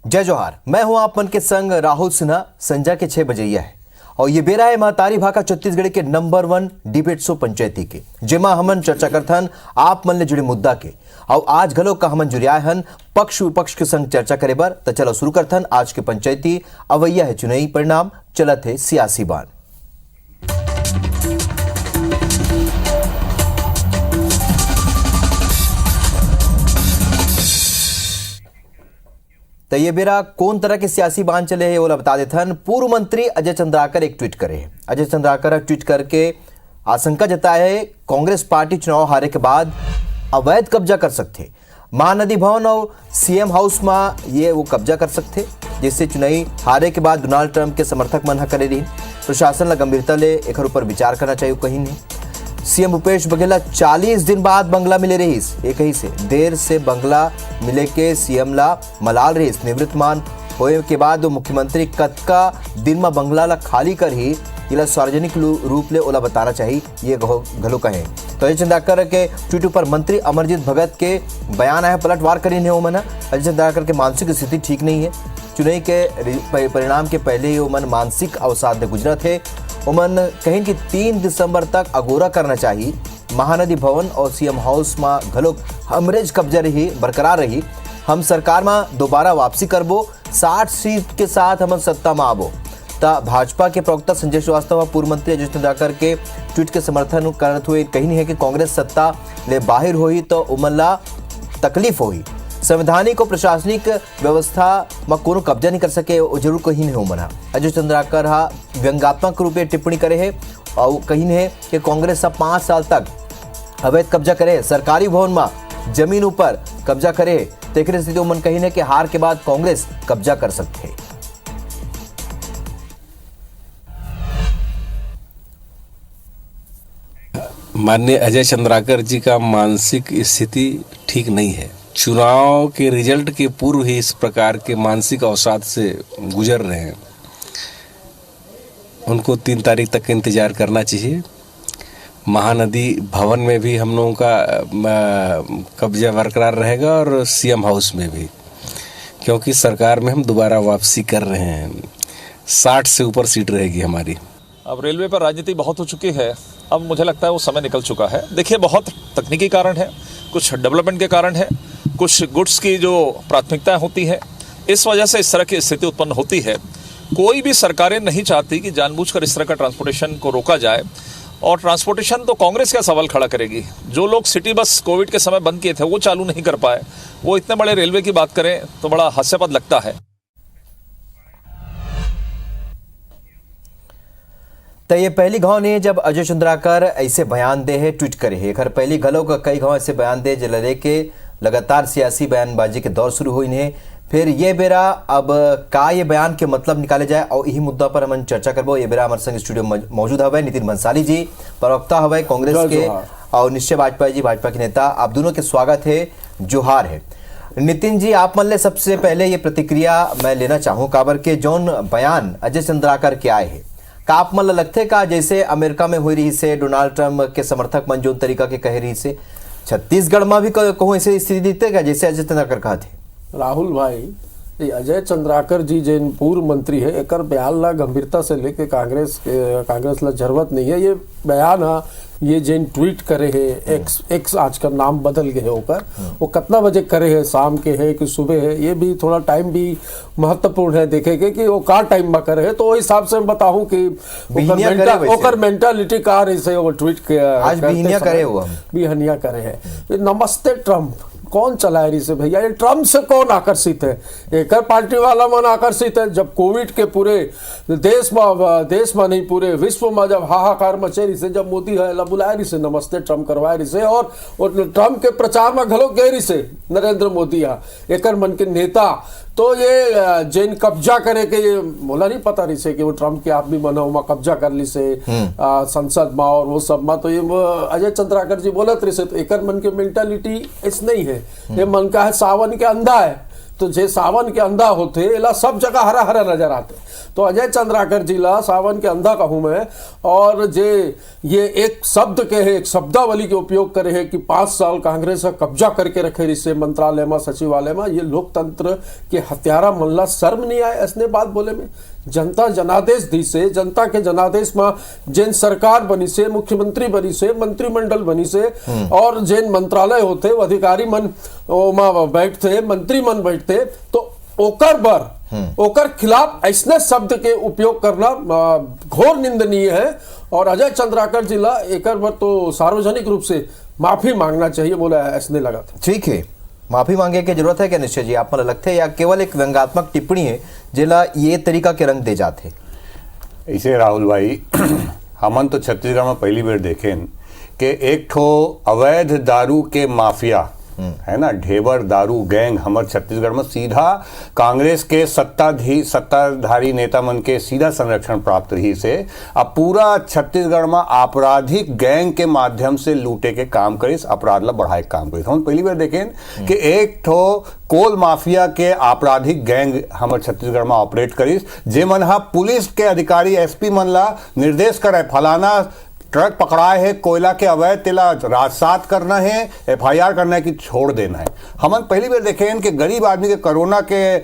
जय जोहार। मैं हूं आप मन के संग राहुल सिन्हा। संजा के 6 बजे यह है और ये बेरा है महतारी भाका छत्तीसगढ़ के नंबर 1 डिबेट शो पंचायती के, जेमा हमन चर्चा करथन आप मन ले जुड़े मुद्दा के। और आज घलो का हमन जुरिया हन पक्ष विपक्ष के संग चर्चा करे बर। तो चलो शुरू करथन आज के पंचायती। अवैया है चुनावी परिणाम, चलत है सियासी बान। तो ये बेरा कौन तरह के सियासी बांध चले हैं वो बता देते हैं। पूर्व मंत्री अजय चंद्राकर एक ट्वीट करे हैं। अजय चंद्राकर ट्वीट करके आशंका जताया है कांग्रेस पार्टी चुनाव हारे के बाद अवैध कब्जा कर सकते, महानदी भवन और सीएम हाउस में ये वो कब्जा कर सकते, जिससे चुनावी हारे के बाद डोनाल्ड ट्रंप के समर्थक मन करे रही। प्रशासन ला गंभीरता ले एक ऊपर विचार करना चाहिए। कहीं नहीं सीएम भूपेश बघेल 40 दिन बाद बंगला मिले रही, एक ही से देर से बंगला मिले के सीएम ला मलाल रही। निवृत्तमान होए के बाद मुख्यमंत्री कतका दिन में बंगला ला खाली कर ही इला सार्वजनिक रूप ले ओला बताना चाहिए, ये घलो कहे। तो अजय चंद्राकर के ट्वीट पर मंत्री अमरजीत भगत के बयान आए पलटवार करी ने ओमन। अजय चंद्राकर के मानसिक स्थिति ठीक नहीं है। चुनाव के परिणाम के पहले ही ओमन मानसिक अवसाद में गुजरा थे। उमन कहीं कि 3 दिसंबर तक अगोरा करना चाहिए। महानदी भवन और सीएम हाउस में घलोक हमरेज कब्जा रही बरकरार रही। हम सरकार में दोबारा वापसी करबो, 60 सीट के साथ हम सत्ता में आबो। ता भाजपा के प्रवक्ता संजय श्रीवास्तव व पूर्व मंत्री अजय चंद्राकर के ट्वीट के समर्थन करते हुए कही नहीं है कि कांग्रेस सत्ता ले बाहर हुई तो उमला तकलीफ हुई। संवैधानिक और प्रशासनिक व्यवस्था में कोनो कब्जा नहीं कर सके, वो जरूर कहीं नहीं मना। अजय चंद्राकर व्यंग्यात्मक रूप में टिप्पणी करे है और कहीं है कि कांग्रेस 5 साल तक अवैध कब्जा करे, सरकारी भवन में जमीन ऊपर कब्जा करे, तो एक स्थिति मन कहीं है कि हार के बाद कांग्रेस कब्जा कर सकते है। माननीय अजय चंद्राकर जी का मानसिक स्थिति ठीक नहीं है। चुनाव के रिजल्ट के पूर्व ही इस प्रकार के मानसिक अवसाद से गुजर रहे हैं। उनको 3 तारीख तक इंतजार करना चाहिए। महानदी भवन में भी हम लोगों का कब्जा बरकरार रहेगा और सीएम हाउस में भी, क्योंकि सरकार में हम दोबारा वापसी कर रहे हैं। 60 से ऊपर सीट रहेगी हमारी। अब रेलवे पर राजनीति बहुत हो चुकी है। अब मुझे लगता है वो समय निकल चुका है। देखिए, बहुत तकनीकी कारण है, कुछ डेवलपमेंट के कारण है, कुछ गुड्स की जो प्राथमिकताएं होती है, इस वजह से इस तरह की स्थिति उत्पन्न होती है। कोई भी सरकारें नहीं चाहती कि जानबूझकर इस तरह का ट्रांसपोर्टेशन को रोका जाए। और ट्रांसपोर्टेशन तो कांग्रेस क्या सवाल खड़ा करेगी? जो लोग सिटी बस कोविड के समय बंद किए थे वो चालू नहीं कर पाए, वो इतने बड़े रेलवे की बात करें तो बड़ा हास्यास्पद लगता है। तो ये पहली घाव ने जब अजय चंद्राकर ऐसे बयान दे है, ट्वीट करे है। घर पहली घलों का कई घाव ऐसे बयान दे जलरे के लगातार सियासी बयानबाजी के दौर शुरू हुई है। फिर ये बेरा अब का ये बयान के मतलब निकाले जाए और यही मुद्दा पर हम चर्चा करबो। ये बेरा हमारे संग स्टूडियो मौजूद हवे नितिन बंसाली जी, प्रवक्ता हवे कांग्रेस के, और निश्चय वाजपेयी जी भाजपा के नेता। आप दोनों के स्वागत है, जोहार है। नितिन जी, आप मन ले सबसे पहले ये प्रतिक्रिया मैं लेना चाहूँ काबर के जौन बयान अजय चंद्राकर के आए है, का आप मन लगते का जैसे अमेरिका में हुई रही से डोनाल्ड ट्रंप के समर्थक मन जो तरीका के कह रही से छत्तीसगढ़ में भी कहूँ ऐसे स्थिति दिखते का जैसे अजय चंद्राकर कहा थे? राहुल भाई, अजय चंद्राकर जी जिन पूर्व मंत्री है एक बयान ला गंभीरता से लेके कांग्रेस ला जरूरत नहीं है। ये बयान ये जिन ट्वीट करे है, एक्स आज का नाम बदल गए होकर, वो कितना बजे करे है, शाम के है कि सुबह है, ये भी थोड़ा टाइम भी महत्वपूर्ण है देखेगे कि वो का टाइम में करे है। तो वो हिसाब से मैं बताऊं कि ओकर मेंटालिटी का रही से वो ट्वीट के आज बिहनिया करे हुआ बिहनिया करे है। नमस्ते ट्रंप कौन चलाए रही से भैया? ये ट्रम्प से कौन आकर्षित है? एक पार्टी वाला मन आकर्षित है। जब कोविड के पूरे देश में नहीं पूरे विश्व में जब हाहाकार मचे रही से, जब मोदी है बुलाए रही से नमस्ते ट्रम्प करवाए रही से, और ट्रम्प के प्रचार में घलो गए रही से नरेंद्र मोदी एक मन के नेता। तो ये जैन कब्जा करे के ये बोला नहीं पता रही से कि वो ट्रम्प के आदमी बना हुआ कब्जा कर ली से संसद में और वो सब में। तो ये अजय चंद्राकर जी बोलत रही से, तो एक मन के मेंटालिटी ऐस नहीं है। ये मन का है सावन के अंधा है तो जे सावन के अंधा होते एला सब जगह हरा हरा नजर आते। तो अजय चंद्राकर जिला सावन के अंधा कहूँ मैं, और जे ये एक शब्द के है, एक शब्दावली के उपयोग करे है कि 5 साल कांग्रेस का कब्जा करके रखे रिसे मंत्रालय में, सचिवालय में, ये लोकतंत्र के हत्यारा मनला शर्म नहीं आए ऐसने बात बोले में। जनता जनादेश दी से, जनता के जनादेश में जिन सरकार बनी से, मुख्यमंत्री बनी से, मंत्रिमंडल बनी से, और जिन मंत्रालय होते वो अधिकारी मन बैठते, मंत्री मन बैठते, तो ओकर बर ओकर खिलाफ ऐसने शब्द के उपयोग करना घोर निंदनीय है। और अजय चंद्राकर जिला एकर बर तो सार्वजनिक रूप से माफी मांगना चाहिए बोला ऐसने लगा था। ठीक है, माफी मांगे की जरूरत है क्या निश्चय जी, आप मतलब लगते हैं, या केवल एक व्यंग्यात्मक टिप्पणी है जिला ये तरीका के रंग दे जाते? इसे राहुल भाई हमन तो छत्तीसगढ़ में पहली बार देखें कि एक ठो अवैध दारू के माफिया है ना, ढेबर दारू गैंग हमारे छत्तीसगढ़ में सीधा कांग्रेस के सत्ताधारी नेता मन के सीधा संरक्षण प्राप्त रही से अब पूरा छत्तीसगढ़ में आपराधिक गैंग के माध्यम से लूटे के काम करिस, अपराध ला बढ़ाए के काम करिस। हम पहली बार देखें कि एक ठो कोल माफिया के आपराधिक गैंग हमारे छत्तीसगढ़ में ऑपरेट करिस, जे मन हा पुलिस के अधिकारी एसपी मन ला निर्देश करे फलाना ट्रक पकड़ाए है कोयला के अवैध तेला राजसात करना है, एफआईआर करना है कि छोड़ देना है। हम पहली बार देखें कि गरीब आदमी के कोरोना के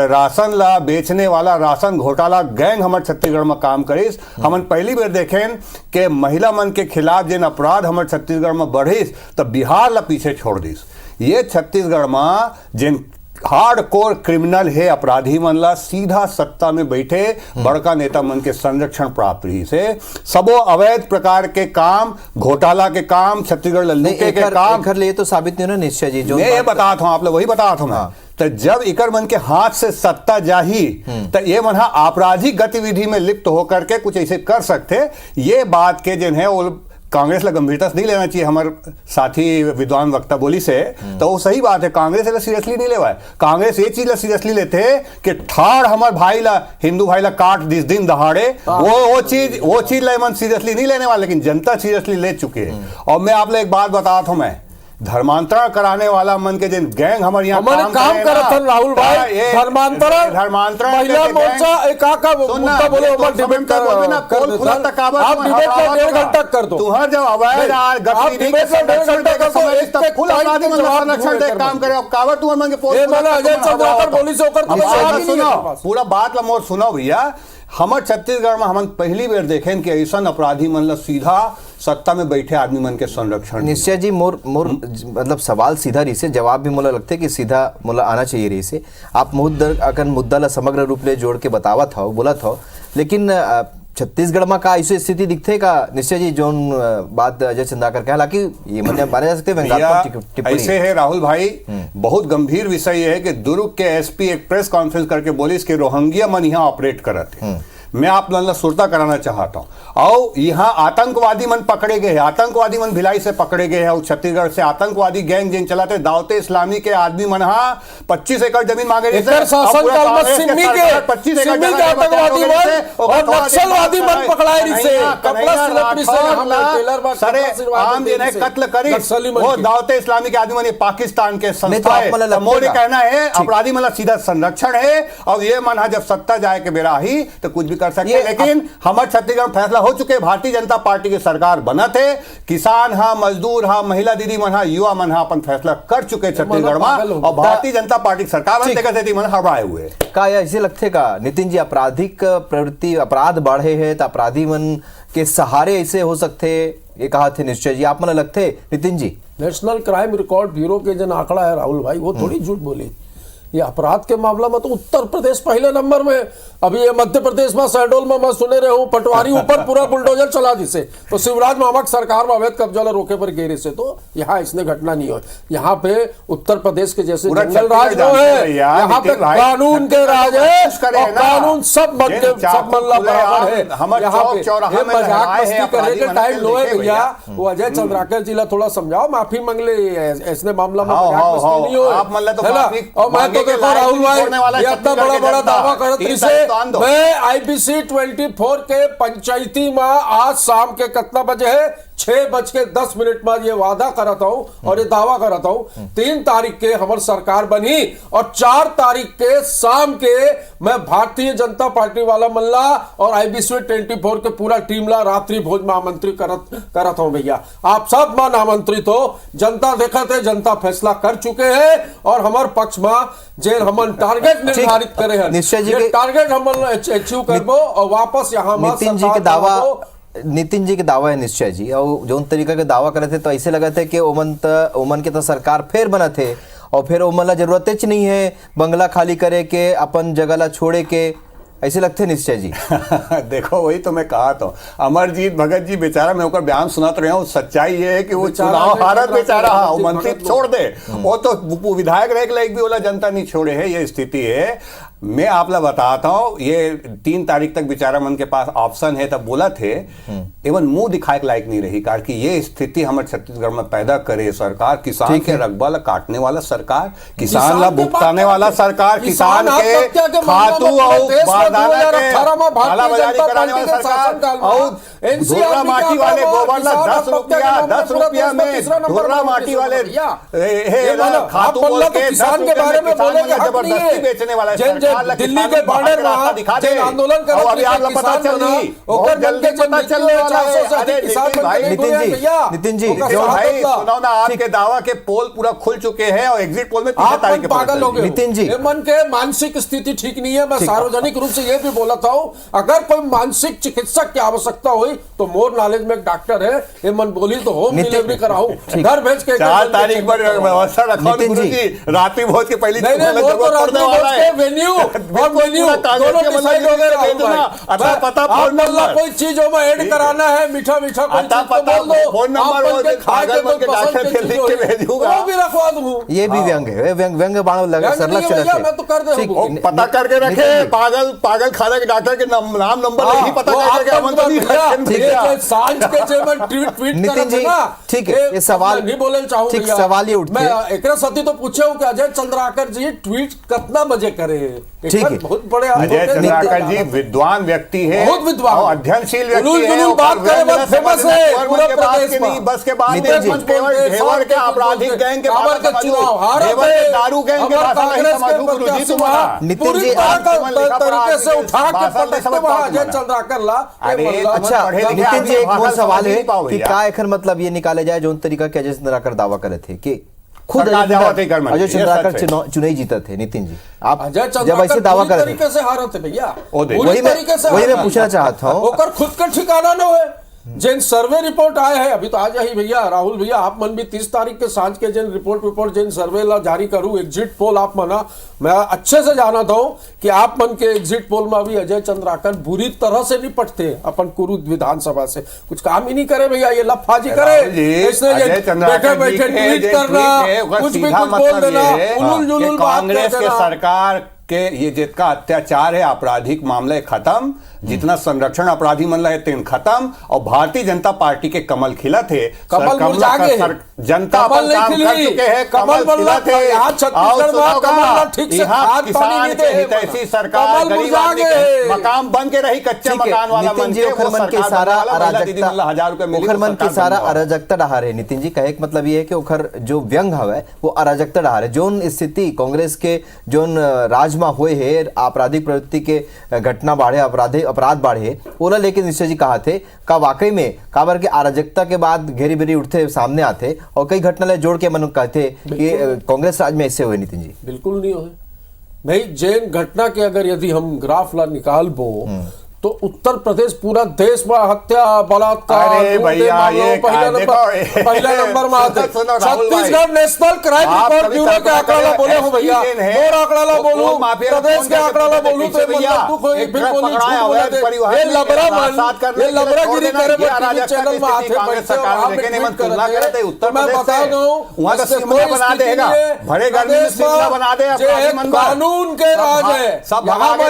राशन ला बेचने वाला राशन घोटाला गैंग हमारे छत्तीसगढ़ में काम करिस। हम पहली बार देखें कि महिला मन के खिलाफ जिन अपराध हमारे छत्तीसगढ़ में बढ़िस तो बिहार ला पीछे छोड़ दिस। ये छत्तीसगढ़ में जिन हार्ड कोर क्रिमिनल है अपराधी मन ला सीधा सत्ता में बैठे बड़का नेता मन के संरक्षण प्राप्त रही से सबो अवैध प्रकार के काम, घोटाला के काम, छत्तीसगढ़ लल्लूके के काम कर लिए तो साबित नहीं होना निश्चय जी, जो ये बता था आप लोग वही बता था मैं। तो जब इकर मन के हाथ से सत्ता जाही तो ये मन आपराधिक गतिविधि में लिप्त होकर के कुछ ऐसे कर सकते। ये बात के जिन है वो कांग्रेस ला गंभीरता से नहीं लेना चाहिए। हमारे साथी विद्वान वक्ता बोली से तो वो सही बात है, कांग्रेस ला सीरियसली नहीं लेवा है। कांग्रेस ये चीज ला सीरियसली लेते कि ठाड़ हमारे भाई ला, हिंदू भाई ला काट दिस दिन दहाड़े, वो चीज ला मन सीरियसली नहीं लेने वाले, लेकिन जनता सीरियसली ले चुके हैं। और मैं आप लोग एक बात बता था, मैं धर्मांतरण कराने वाला मन के जिन गैंग हमारे यहाँ काम करत हन राहुल भाई, धर्मांतरण महिला मोर्चा एक का मुद्दा बोले ऊपर डिबेट कर ना, कोल खुला तकाबर आप डिबेट का 1.5 घंटा कर दो। तुहर जब अवैध गतिविधि के संरक्षण दे के समय तब फुल अपराधी मन संरक्षण दे काम करे। अब काबर तुहर मन के पोल अजय चंद्राकर बोली से ओकर सुनो पूरा बात ला मोर सुनो भैया। हमारे छत्तीसगढ़ में हम पहली बार देखें कि ऐसा अपराधी मन ला सीधा सत्ता में बैठे आदमी मन के संरक्षण। निश्चय जी मोर मतलब सवाल सीधा रही से, जवाब भी मोला लगते कि सीधा मोला आना चाहिए रही से। आप मुद्दा ला समग्र रूप ले जोड़ के बतावा था, बोला था, लेकिन छत्तीसगढ़ में का ऐसी स्थिति दिखते का निश्चय जी जो बात अजय चंद्राकर कहा, हालांकि ये माने जा सकते ऐसे है राहुल भाई, बहुत गंभीर विषय है कि दुर्ग के एसपी एक प्रेस कॉन्फ्रेंस करके बोली कि रोहिंग्या मन यहाँ ऑपरेट करते। मैं आप लोगों सुरता कराना चाहता हूँ। और यहाँ आतंकवादी मन पकड़े गए हैं, आतंकवादी मन भिलाई से पकड़े गए हैं और छत्तीसगढ़ से आतंकवादी गैंग जिन चलाते दावते इस्लामी के आदमी मन 25 एकड़ जमीन मांगे रहे थे। शासन काल में सिम्मी के 25 एकड़ आतंकवादी और नक्सलवादी मन पकड़ाए रही से कपड़ा सिलपरी से हम सरे आम जिन्हें कत्ल करी वो दावते इस्लामी के आदमी मन पाकिस्तान के संस्था। मोदी कहना है अपराधी मतलब सीधा संरक्षण है और ये मन जब सत्ता जाए के बेरा ही तो कुछ भी कर सकते हैं। लेकिन हमारे छत्तीसगढ़ फैसला हो चुके, भारतीय जनता पार्टी की सरकार बना थे, किसान हा, मजदूर हा, महिला दीदी मन हा, युवा मन हा अपन फैसला कर चुके छत्तीसगढ़ में और भारतीय जनता पार्टी की सरकार मन हड़ाए हुए का ऐसे लगते का नितिन जी आपराधिक प्रवृत्ति अपराध बढ़े है तो अपराधी मन के सहारे ऐसे हो सकते, ये कहा थे निश्चय जी, आप मन लगते Nitin ji? National crime record bureau के जन आंकड़ा है राहुल भाई, वो थोड़ी झूठ बोली। ये अपराध के मामला में तो उत्तर प्रदेश पहले नंबर में। अभी ये मध्य प्रदेश में शहडोल में मैं सुने रहे हूँ पटवारी ऊपर पूरा बुलडोजर चला दिसे तो शिवराज मामक सरकार में अवैध कब्जा रोके पर गेरे से, तो यहाँ इसने घटना नहीं हो। यहाँ पे उत्तर प्रदेश के जैसे जंगल राज जो है, यहाँ पे कानून के राज है और कानून सब मन बराबर है। यहाँ पे मजाक मस्ती करने के टाइम लो है भैया। वो अजय चंद्राकर जी ला थोड़ा समझाओ, माफी मांग ले, ऐसे मामला में मजाक मस्ती नहीं हो। और मैं तो देखो राहुल भाई ये इतना बड़ा दावा करत रही से, मैं IBC 24 के पंचायती में आज शाम के कितना बजे है 6:10 में ये वादा करता हूं और ये दावा करता हूं 3 तारीख के हमारी सरकार बनी और 4 तारीख के शाम के मैं भारतीय जनता पार्टी वाला मल्ला और IBC 24 के पूरा टीम ला रात्रि भोज में आमंत्रित करत हूं भैया। आप सब मन आमंत्रित हो, जनता देखते है, जनता फैसला कर चुके हैं और हमारे पक्ष में जे हमन टारगेट निर्धारित करे हैं, निश्चय जी ये टारगेट हमन अचीव करबो और वापस यहाँ नितिन जी के दावा है निश्चय जी, और जो तरीका के दावा करे थे तो ऐसे लगा थे कि ओमन के तो सरकार फिर बना थे और फिर ओमन ला जरूरत ही नहीं है बंगला खाली करे के अपन जगह ला छोड़े के, ऐसे लगते निश्चय जी। देखो वही तो मैं कहा तो अमरजीत भगत जी बेचारा, मैं होकर बयान सुनाते रहा हूँ, सच्चाई ये है कि वो चुनाव हारत बेचारा, हाँ मंत्री छोड़ दे, वो तो विधायक रह लायक भी बोला जनता नहीं छोड़े है, ये स्थिति है। मैं आप लोग बताता हूँ, ये 3 तारीख तक बेचारा मन के पास ऑप्शन है तब बोला थे, एवं मुंह दिखाए के लायक नहीं रही कार की ये स्थिति हमारे छत्तीसगढ़ में पैदा करे सरकार, किसान के रकबा ला काटने वाला सरकार, किसान ला भुगताने वाला सरकार, किसान के खातू और बारदाना के कालाबाजारी कराने वाला सरकार, और धुर्रा माटी वाले गोबर ला 10 रुपया में धुर्रा माटी वाले खातू बोल के 10 रुपया में जबरदस्ती बेचने वाला दिल्ली के बॉर्डर में आंदोलन कर अभी आप लोग पता चल रही, बहुत जल्दी पता चलने वाला है। नितिन जी भाई सुनाओ ना, आपके दावा के पोल पूरा खुल चुके हैं और एग्जिट पोल में 3 तारीख के पागल हो गए। नितिन जी मन के मानसिक स्थिति ठीक नहीं है, मैं सार्वजनिक रूप से ये भी बोला था, अगर कोई मानसिक चिकित्सक की आवश्यकता हुई तो मोर नॉलेज में एक डॉक्टर है, ये मन बोली तो होम डिलीवरी कराऊं, घर भेज के 4 तारीख पर व्यवस्था रखा गुरुजी, रात्रि भोज के पहले वेन्यू और मेन्यू दोनों डिसाइड हो गए। पता कोई चीज में ऐड कराना है, मीठा मीठा फोन नंबर वो भी रखवा दूं, ये भी व्यंग है, व्यंग बाणों लगा सरला चला मैं तो कर दे पता करके रखे, पागल खाने के डॉक्टर के नाम नंबर नहीं पता करके सांझ के ट्वीट नितिन जी ठीक है, ये सवाल नहीं बोले चाहूँ, ठीक सवाल ये उठते मैं एक सती तो पूछे हूँ कि अजय चंद्राकर जी ट्वीट कितना बजे करे, ठीक है, बहुत बड़े अजय चंद्राकर जी विद्वान व्यक्ति है, बहुत विद्वान अध्ययनशील व्यक्ति है, बात करे बहुत फेमस है पूरे प्रदेश में, बस के बाद ढेवर के आपराधिक गैंग के चुनाव दारू गैंग के नितिन जी तरीके से उठा के पटकते वहां अजय चंद्राकर ला। अच्छा नितिन जी एक और सवाल है कि क्या एखर मतलब ये निकाले जाए जो तरीका के अजय चंद्राकर दावा करे थे कि खुद अजय चंद्राकर चुनाव जीता थे। नितिन जी आप जब ऐसे दावा कर तरीके से हारत है भैया, वही मैं पूछना चाहता हूँ, खुद का ठिकाना न है। जिन सर्वे रिपोर्ट आए हैं अभी तो आज ही भैया, राहुल भैया आप मन भी 30 तारीख के सांझ के जिन रिपोर्ट जिन सर्वे ला जारी करूं, एग्जिट पोल आप मना, मैं अच्छे से जानता हूं कि आप मन के एग्जिट पोल में भी अजय चंद्राकर बुरी तरह से निपटते अपन कुरु विधानसभा से, कुछ काम ही नहीं करे भैया, ये लफाजी करे, बैठे बैठे ट्वीट करना, कुछ भी कुछ बोल देना, उलूल जुलूल बात कांग्रेस के सरकार के ये जितना अत्याचार है, आपराधिक मामले खत्म, जितना संरक्षण अपराधी मन है तीन खत्म, और भारतीय जनता पार्टी के कमल खिला थे, कमल जनता पर काम कर चुके हैं, कमल खिला थे, किसान के हितैषी सरकार, गरीबों के मकान बन के रही, कच्चे मकान वाला नितिन जी ओखरमन के सारा अराजकता डहा रहे। नितिन जी कहे मतलब ये है कि ओखर जो व्यंग हवे वो अराजकता डहा रहे, जोन स्थिति कांग्रेस के जोन राजमा हुए है, आपराधिक प्रवृत्ति के घटना बढ़े, अपराध बढ़े, ओला लेकिन निश्चय जी कहा थे का वाकई में काबर के अराजकता के बाद घेरी बेरी उठते सामने आते और कई घटना ले जोड़ के मन कहते कि कांग्रेस राज में ऐसे हुए। नितिन जी बिल्कुल नहीं हुए भाई, जैन घटना के अगर यदि हम ग्राफ ला निकाल बो तो उत्तर प्रदेश पूरा देश में हत्या बलात्कार पहला नंबर में आते, Chhattisgarh national crime record bureau के आंकड़ा बोले हो भैया, और आंकड़ा बोलूं प्रदेश के आंकड़ा बोलूं तो दुख हो, ये लबरागिरी करे चैनल में आते तो मैं बता दूं कानून के राज है,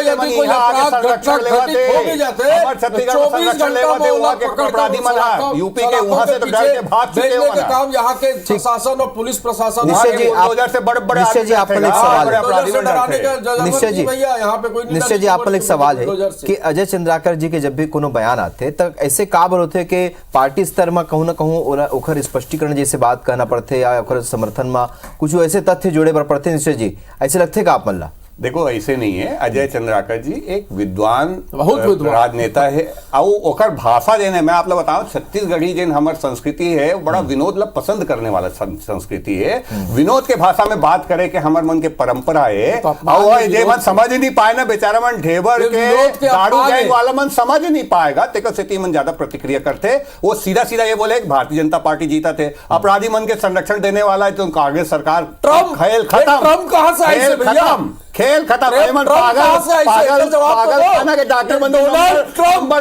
यदि कोई अपराध घटना घटित हो भी जाते हमारे छत्तीसगढ़ में संरक्षण लेवत है, वहाँ के अपराधी मन है, यूपी के वहाँ से तो डर के भाग चुके हो ना। काम यहाँ के प्रशासन और पुलिस प्रशासन निश्चय जी, बुलडोजर से बड़े निश्चय जी, आप पर एक सवाल है। निश्चय जी भैया यहाँ पे कोई निश्चय जी, आप पर एक सवाल है कि अजय चंद्राकर जी के जब भी कोनो बयान आते तब ऐसे काबर होते कि पार्टी स्तर में कहूँ ना कहूँ ओखर स्पष्टीकरण जैसे बात कहना पड़ते या ओखर समर्थन में कुछ ऐसे तथ्य जोड़े पर पड़ते। निश्चय जी, ऐसे लगते का आप मल्ला? देखो ऐसे नहीं है, अजय चंद्राकर जी एक विद्वान बहुत विद्वान राजनेता है और ओकर भाषा देने मैं आप लोग बताऊं छत्तीसगढ़ी जिन हमार संस्कृति है बड़ा विनोद ला पसंद करने वाला संस्कृति है। विनोद के भाषा में बात करे कि हमार मन के परंपरा है और जे मन समझ ही नहीं पाए ना बेचारा मन ढेबर के दारू गैंग वाला मन समझ ही नहीं पाएगा तेको स्थिति मन ज्यादा प्रतिक्रिया करते। वो सीधा सीधा ये बोले भारतीय जनता पार्टी जीता थे, अपराधी मन के संरक्षण देने वाला है तो कांग्रेस सरकार खेल खत्म। ट्रम्प कहां से आए भैया? खेल खत्म। डॉक्टर डोनाल्ड ट्रम्प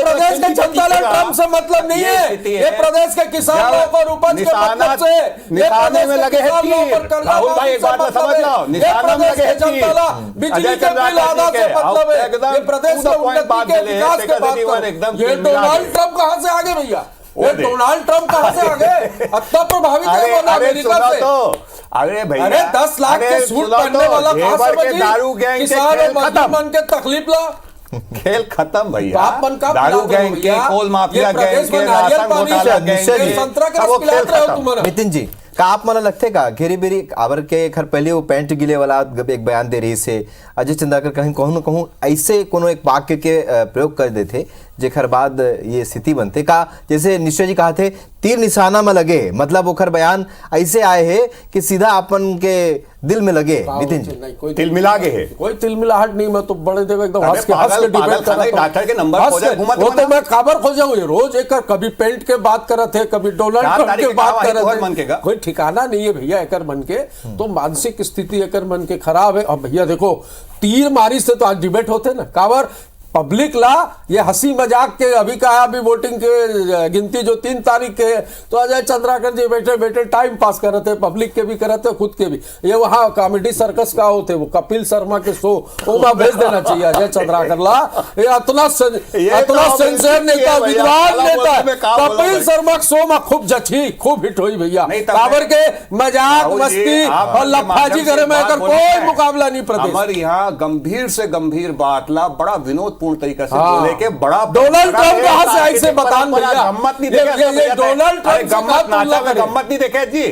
प्रदेश के जनता ने ट्रम्प से मतलब नहीं है, ये प्रदेश के किसानों पर उपज के मतलब से निशाने में लगे हैं तीर। राहुल भाई एक बात समझ लो, निशाना में लगे हैं तीर। बिजली के बिल आधा से मतलब है, ये प्रदेश के उन्नति के विकास के बात कर। ये डोनाल्ड ट्रम्प कहां से आगे भैया? ये डोनाल्ड ट्रम्प कहां से आ गए? इतना प्रभावित है वो अमेरिका से। अरे भैया, अरे 10 लाख के सूट पहनने वाला कहां से बची? दारू गैंग किसान और मजदूर मन के तकलीफ ला खेल खत्म भैया। आप मन का दारू गैंग के, कोल माफिया गैंग के, राशन घोटाला गैंग के, संतरा का रस पिलाते रहो तुम। नितिन जी का आप मन लगते का घेरी बेरी आवर के खर पहले वो पैंट गिले वाला एक बयान दे रही से अजय चंद्राकर कहीं कहूँ न कहूँ ऐसे कोनो एक वाक्य के प्रयोग कर देते जेखर बाद ये स्थिति बनते का जैसे निश्चय जी कहा थे तीर निशाना में लगे, मतलब ओखर बयान ऐसे आए हैं कि सीधा अपन के दिल में लगे। नितिन जी तिल मिला गए है, कोई तिल मिलाहट नहीं। मैं तो बड़े देव एकदम हंस के डिबेट कर रहा हूं। डॉक्टर के नंबर खोजा घुमा वो तो मैं खबर खोजा हूं रोज एक कभी पेंट के बात करत है, कभी डोनाल्ड ट्रम्प के बात करत है। कोई ठिकाना नहीं है भैया एकर मन के। तो मानसिक स्थिति एकर मन के खराब है। अब भैया देखो तीर मारी से तो आज डिबेट होते ना काबर पब्लिक ला ये हंसी मजाक के अभी कहा अभी वोटिंग के गिनती जो 3 तारीख के तो अजय चंद्राकर जी बैठे बैठे टाइम पास कर रहे थे, पब्लिक के भी कर रहे थे खुद के भी। ये वहां कॉमेडी सर्कस का होते वो कपिल शर्मा के शो वहां भेज देना चाहिए अजय चंद्राकर ला। ये इतना सिंसियर नेता विद्वान नेता कपिल शर्मा शो में खूब जची खूब हिट हुई भैया। काबर के मजाक मस्ती और लफाजी करे में कोई मुकाबला नहीं। प्रदेश हमारे यहाँ गंभीर से गंभीर बात ला बड़ा विनोद तरीका से बोले के बड़ा डोनाल्ड ट्रम्प कहां से ऐसे बतान भैया? गम्मत नहीं देखे ये डोनाल्ड ट्रम्प गम्मत नाचा में गम्मत नहीं देखे जी।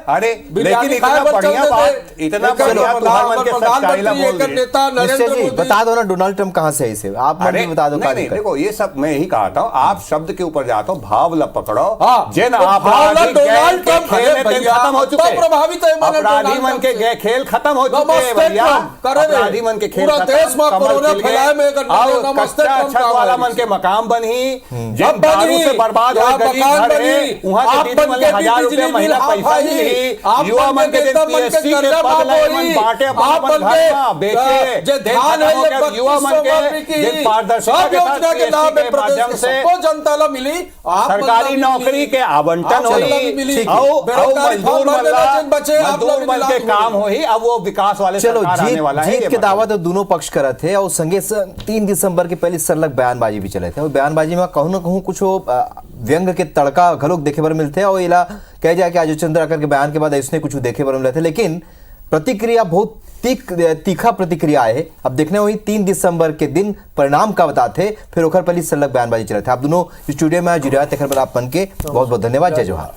अरे लेकिन इतना बढ़िया बात, इतना बढ़िया तुम्हारे मन के सच्चाई ला बोल दिए। निश्चय जी बता दो ना डोनाल्ड ट्रम्प कहां से ऐसे आप मुझे बता दो। नहीं देखो ये सब मैं यही कहा था, आप शब्द के ऊपर जाते हो भाव ला पकड़ो। जिन डोनाल्ड ट्रम्प खत्म हो चुके, प्रभावित है अपराधी मन के गए खेल खत्म हो चुके हैं भैया। अपराधी मन के खेल देश में कोरोना फैलाए में कच्चा छत वाला मन के मकान बनी, जब दारू से बर्बाद हो गरीब घर है वहां के दीदी मन 1000 रुपए महीना पैसा मिली, युवा मन के पीएससी के पद ले मन बांटे अपन घर में बेचे, जे ध्यान है युवा मन के जे पारदर्शिता के साथ पीएससी के माध्यम से जनता ला मिली, सरकारी नौकरी के आवंटन होई और मजदूर मन के काम होई। अब वो विकास वाले सरकार आने वाला है। जीत के दावा तो दोनों पक्ष करत थे और संगे 3 दिसंबर के पहले सरलग बयानबाजी भी चले थे और बयानबाजी में कहूँ ना कहूँ कुछ व्यंग के तड़का घलोक देखे पर मिलते हैं और इला कह जाए कि अजय चंद्राकर के बयान के बाद ऐसे कुछ देखे पर मिले थे, लेकिन प्रतिक्रिया बहुत तीखा प्रतिक्रिया है। अब देखने वही 3 दिसंबर के दिन परिणाम का बताते फिर ओखर पहली सरलग बयानबाजी चले थे। आप दोनों स्टूडियो में जुड़े थे, आप मन के बहुत बहुत धन्यवाद। जय जोहार।